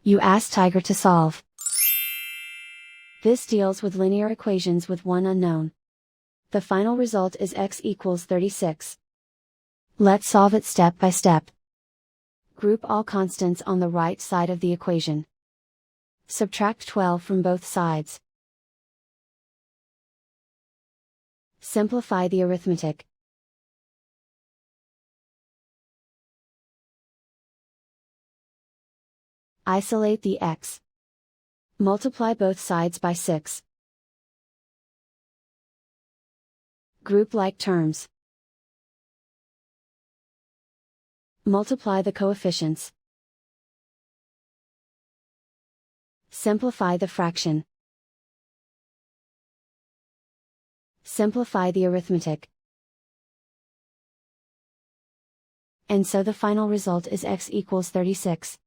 You ask Tiger to solve. This deals with linear equations with one unknown. The final result is x equals 36. Let's solve it step by step. Group all constants on the right side of the equation. Subtract 12 from both sides. Simplify the arithmetic. Isolate the x. Multiply both sides by 6. Group like terms. Multiply the coefficients. Simplify the fraction. Simplify the arithmetic. And so the final result is x equals 36.